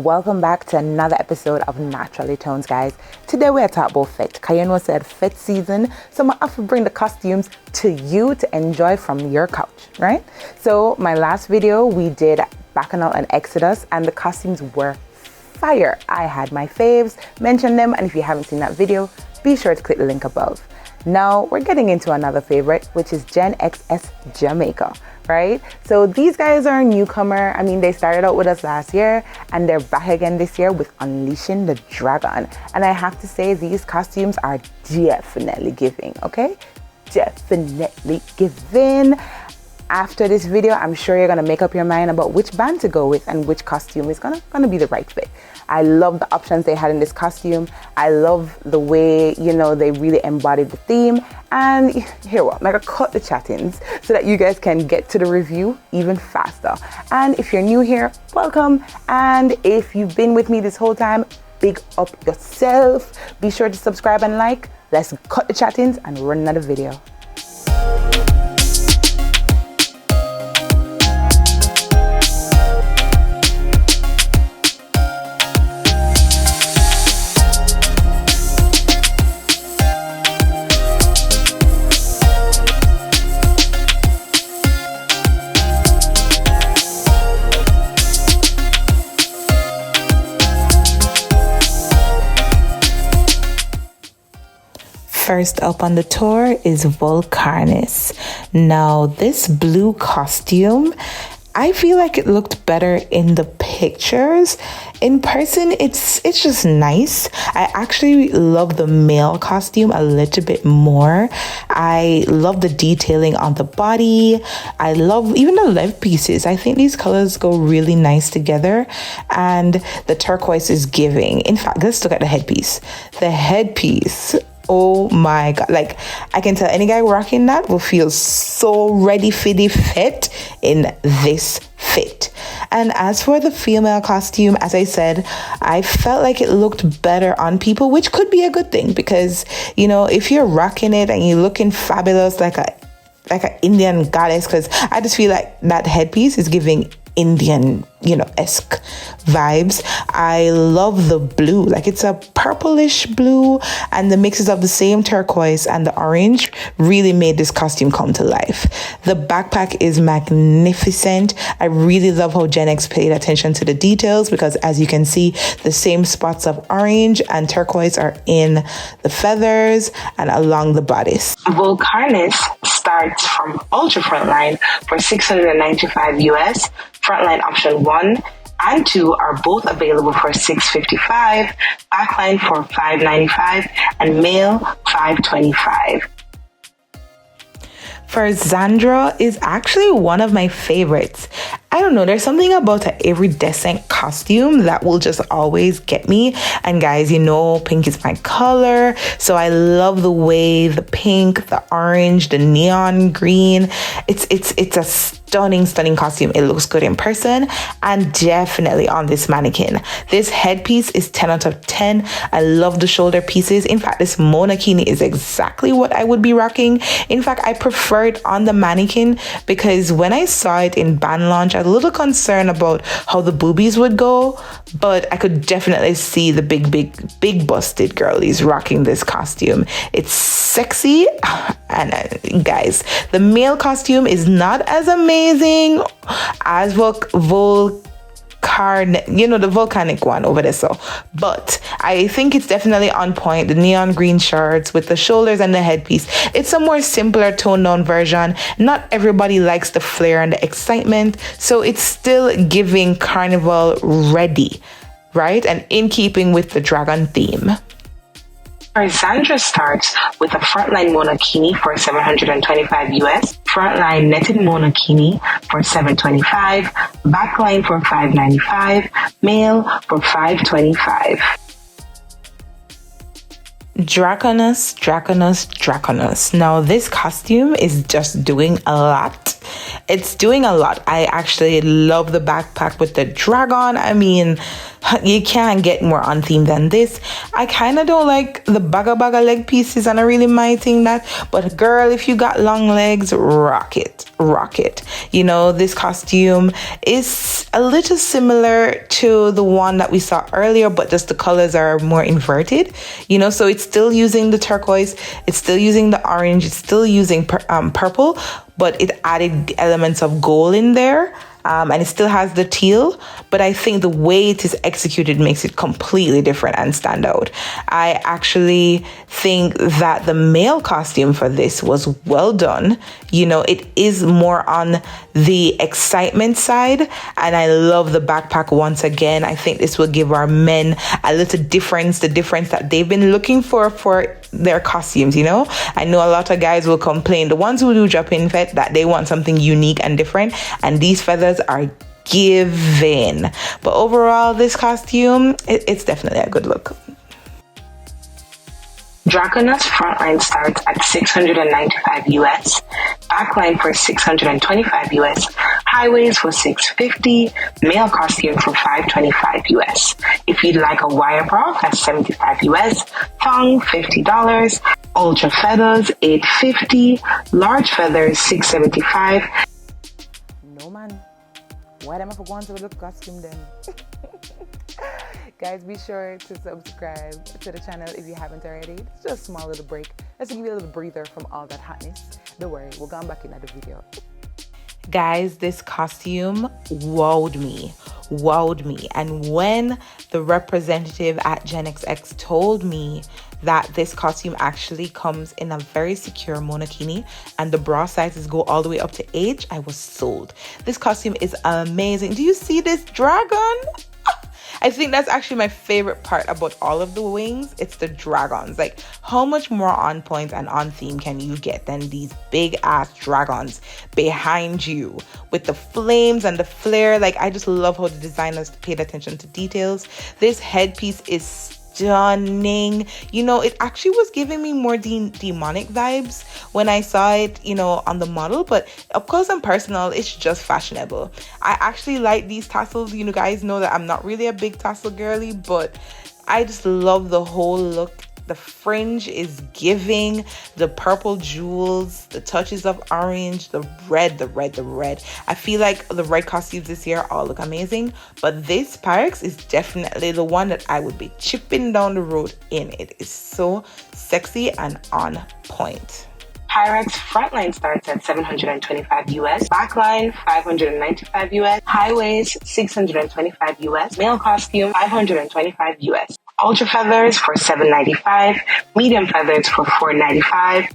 welcome back to another episode of Naturally Tones, guys. Today we're talking about fit. Kayano said fit season, so I'm off to bring the costumes to you to enjoy from your couch, right? So my last video we did Bacchanal and Exodus, and the costumes were fire. I had my faves, mentioned them, and if you haven't seen that video, be sure to click the link above. Now we're getting into another favorite, which is GenXS Jamaica, right? So these guys are a newcomer. I mean, they started out with us last year and they're back again this year with Unleashing the Dragon. And I have to say, these costumes are definitely giving, okay? Definitely giving. After this video, I'm sure you're gonna make up your mind about which band to go with and which costume is gonna be the right fit. I love the options they had in this costume. I love the way, they really embodied the theme. And here what, I'm gonna cut the chat-ins so that you guys can get to the review even faster. And if you're new here, welcome. And if you've been with me this whole time, big up yourself. Be sure to subscribe and like. Let's cut the chat-ins and run another video. First up on the tour is Volaris. Now, this blue costume, I feel like it looked better in the pictures. In person, it's just nice. I actually love the male costume a little bit more. I love the detailing on the body. I love even the leg pieces. I think these colors go really nice together, and the turquoise is giving. In fact, let's look at the headpiece. The headpiece, oh my god, like I can tell any guy rocking that will feel so ready for the fit in this fit. And as for the female costume, as I said, I felt like it looked better on people, which could be a good thing because, if you're rocking it and you're looking fabulous like an Indian goddess, because I just feel like that headpiece is giving Indian, esque vibes. I love the blue, like it's a purplish blue, and the mixes of the same turquoise and the orange really made this costume come to life. The backpack is magnificent. I really love how Gen X paid attention to the details because, as you can see, the same spots of orange and turquoise are in the feathers and along the bodice. Volaris starts from Ultra Frontline for $695 US. Frontline option 1 and 2 are both available for $655, backline for $595, and male $525. For Xandra is actually one of my favorites. I don't know, there's something about an iridescent costume that will just always get me. And guys, pink is my color. So I love the way the pink, the orange, the neon green. It's a stunning costume. It looks good in person and definitely on this mannequin. This headpiece is 10 out of 10. I love the shoulder pieces. In fact, this monokini is exactly what I would be rocking. In fact, I prefer it on the mannequin because when I saw it in band launch, I was a little concerned about how the boobies would go, but I could definitely see the big busted girlies rocking this costume. It's sexy. And guys, the male costume is not as amazing as the volcanic one over there, but I think it's definitely on point. The neon green shirts with the shoulders and the headpiece, it's a more simpler toned down version. Not everybody likes the flair and the excitement, so it's still giving Carnival ready, right? And in keeping with the dragon theme. Xandra starts with a frontline monokini for $725 US, frontline netted monokini for $725, backline for $595, male for $525. Draconus. Now this costume is just doing a lot. it's doing a lot. I actually love the backpack with the dragon. I mean, you can't get more on theme than this. I kind of don't like the baga leg pieces, and I really might think that, but girl, if you got long legs, rock it. You know, this costume is a little similar to the one that we saw earlier, but just the colors are more inverted, you know. So it's still using the turquoise, it's still using the orange, it's still using purple, but it added elements of gold in there. And it still has the teal, but I think the way it is executed makes it completely different and stand out. I actually think that the male costume for this was well done. You know, it is more on the excitement side, and I love the backpack once again. I think this will give our men a little difference, the difference that they've been looking for their costumes, you know. I know a lot of guys will complain, the ones who do drop in fet, that they want something unique and different, and these feathers are given. But overall, this costume, it's definitely a good look. Draconus frontline starts at $695 US, backline for $625 US, highways for $650, male costume for $525 US. If you'd like a wire bra, that's $75 US, thong $50, ultra feathers $850, large feathers $675. No man, why am I going to look costume then? Guys, be sure to subscribe to the channel if you haven't already. It's just a small little break. Let's give you a little breather from all that hotness. Don't worry, we'll go back in at the video. Guys, this costume wowed me. And when the representative at GenXS told me that this costume actually comes in a very secure monokini and the bra sizes go all the way up to H, I was sold. This costume is amazing. Do you see this dragon? I think that's actually my favorite part about all of the wings. It's the dragons. Like, how much more on point and on theme can you get than these big ass dragons behind you with the flames and the flare? Like, I just love how the designers paid attention to details. This headpiece is stunning. You know, it actually was giving me more demonic vibes when I saw it, you know, on the model, but up close and personal, it's just fashionable. I actually like these tassels. You know, guys know that I'm not really a big tassel girly, but I just love the whole look. The fringe is giving, the purple jewels, the touches of orange, the red. I feel like the red costumes this year all look amazing, but this Pyrex is definitely the one that I would be chipping down the road in. It is so sexy and on point. Pyrex frontline starts at $725 US, backline $595 US, highways $625 US, male costume $525 US. Ultra feathers for $795, medium feathers for $495.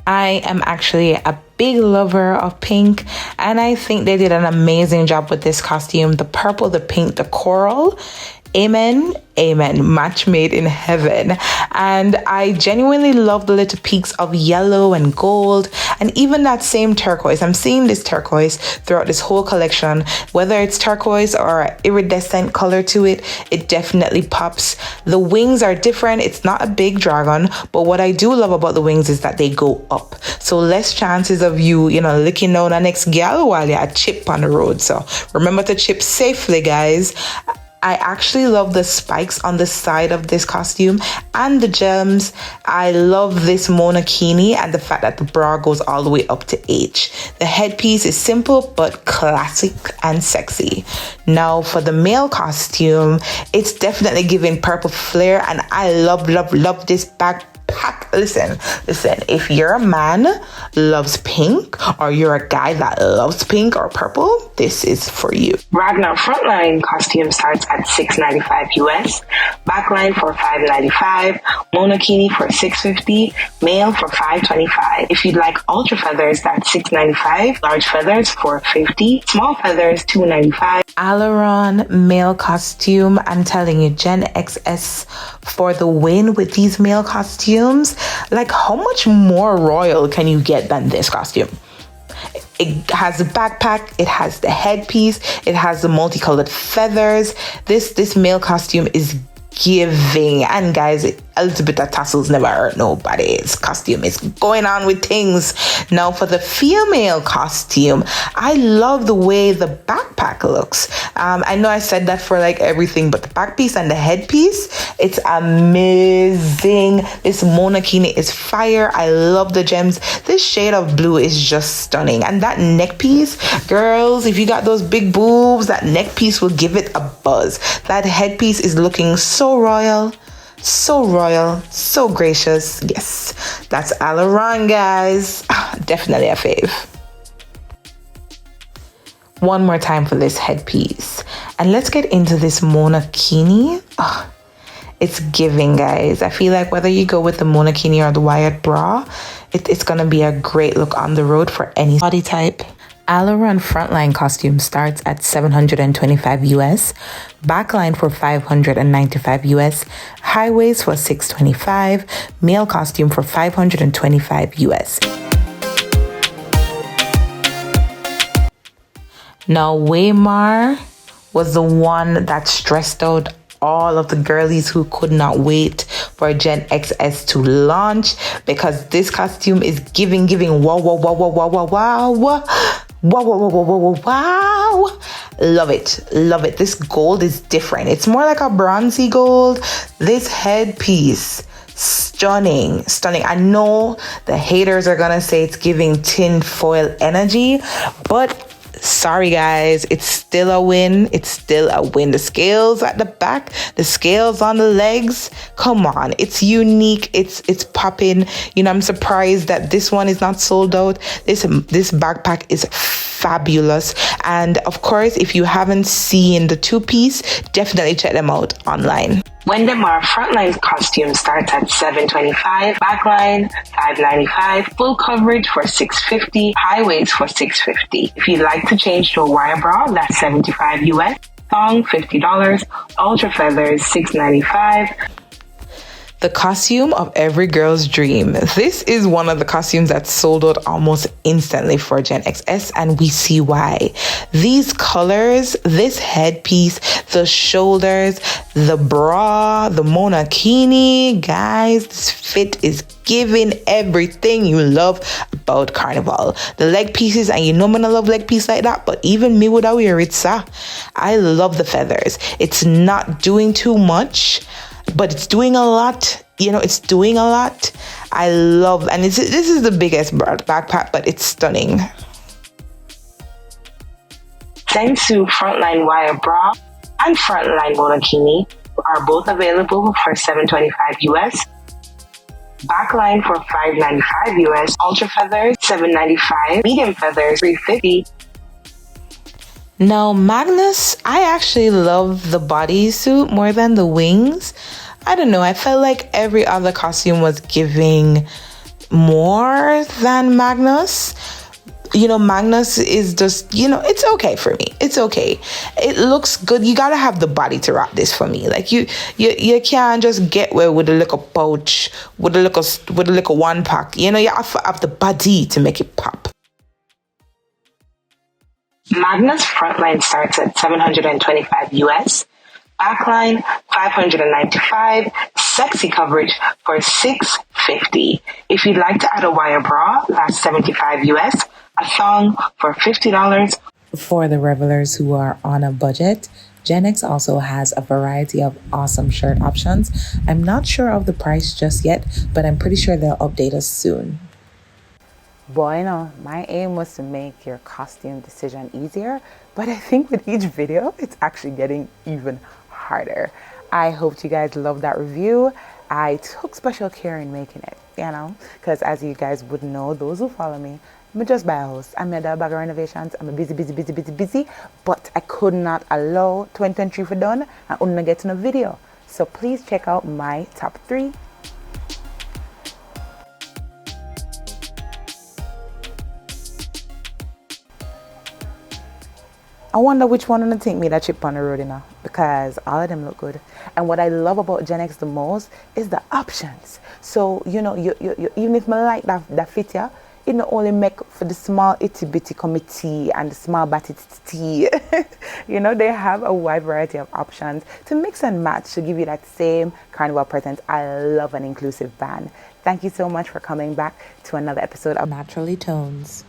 I am actually a big lover of pink, and I think they did an amazing job with this costume. The purple, the pink, the coral. Amen. Match made in heaven. And I genuinely love the little peaks of yellow and gold, and even that same turquoise. I'm seeing this turquoise throughout this whole collection. Whether it's turquoise or iridescent color to it, it definitely pops. The wings are different. It's not a big dragon, but what I do love about the wings is that they go up. So less chances of you know, licking down the next gal while you're a chip on the road. So remember to chip safely, guys. I actually love the spikes on the side of this costume and the gems. I love this monokini and the fact that the bra goes all the way up to H. The headpiece is simple but classic and sexy. Now for the male costume, it's definitely giving purple flair, and I love this backpack. Listen, if you're a man loves pink, or you're a guy that loves pink or purple, this is for you. Ragar frontline costume starts at $695 US, backline for $595, monokini for $650, male for $525. If you'd like ultra feathers, that's $695, large feathers for $50, small feathers $295. Alleron male costume. I'm telling you, GenXS for the win with these male costumes. Like, how much more royal can you get than this costume? It has the backpack, it has the headpiece, it has the multicolored feathers. This male costume is giving, and guys, a little bit of tassels never hurt nobody's costume is going on with things. Now for the female costume, I love the way the backpack looks. I know I said that for like everything, but the back piece and the headpiece, it's amazing. This monokini is fire. I love the gems. This shade of blue is just stunning. And that neck piece, girls, if you got those big boobs, that neck piece will give it a buzz. That headpiece is looking so royal, so gracious. Yes, that's Alleron, guys. Definitely a fave. One more time for this headpiece, and let's get into this monokini. It's giving, guys. I feel like whether you go with the monokini or the wired bra, it's gonna be a great look on the road for any body type. Alleron frontline costume starts at $725 US, backline for $595 US, high waist for $625, male costume for $525 US. Now, Waymar was the one that stressed out all of the girlies who could not wait for GenXS to launch, because this costume is giving wow. Love it. This gold is different. It's more like a bronzy gold. This headpiece, stunning. I know the haters are gonna say it's giving tin foil energy, but sorry guys, it's still a win. The scales at the back, the scales on the legs, come on, it's unique, it's popping. I'm surprised that this one is not sold out. This backpack is fabulous, and of course, if you haven't seen the two-piece, definitely check them out online. Wendar frontline costume starts at $725, backline $595, full coverage for $650, high waist for $650. If you'd like to change to a wire bra, that's $75 US, thong $50, ultra feathers $695. The costume of every girl's dream. This is one of the costumes that sold out almost instantly for GenXS, and we see why. These colors, this headpiece, the shoulders, the bra, the monokini, guys, this fit is giving everything you love about Carnival. The leg pieces, and I'm gonna love leg piece like that, but even me would wear it, sir. I love the feathers. It's not doing too much, but it's doing a lot. It's doing a lot. I love, and this is the biggest backpack, but it's stunning. Sensu frontline wire bra and frontline monokini are both available for $725 US. Backline for $595 US. Ultra feathers $795. Medium feathers $350. Now, Magnus, I actually love the bodysuit more than the wings. I don't know. I felt like every other costume was giving more than Magnus. Magnus is just, it's okay for me. It's okay. It looks good. You gotta have the body to rock this for me. Like you can't just get away with a little pouch, with a little one pack. You have to have the body to make it pop. Magnus frontline starts at $725 US. Backline $595, sexy coverage for $650. If you'd like to add a wire bra, that's $75 US, a thong for $50. For the revelers who are on a budget, GenX also has a variety of awesome shirt options. I'm not sure of the price just yet, but I'm pretty sure they'll update us soon. Boy, my aim was to make your costume decision easier, but I think with each video, it's actually getting even harder. I hope you guys love that review. I took special care in making it, because as you guys would know, those who follow me, I'm just buy a house. I'm a bag of renovations. I'm a busy, but I could not allow 2023 for done and only get in a video. So please check out my top 3. I wonder which one gonna take me that chip on the road, because all of them look good. And what I love about GenX the most is the options. So, you even if I like that fit, it not only make for the small itty bitty committee and the small batty tea. You know, they have a wide variety of options to mix and match to give you that same Carnival presence. I love an inclusive band. Thank you so much for coming back to another episode of Naturally Tones.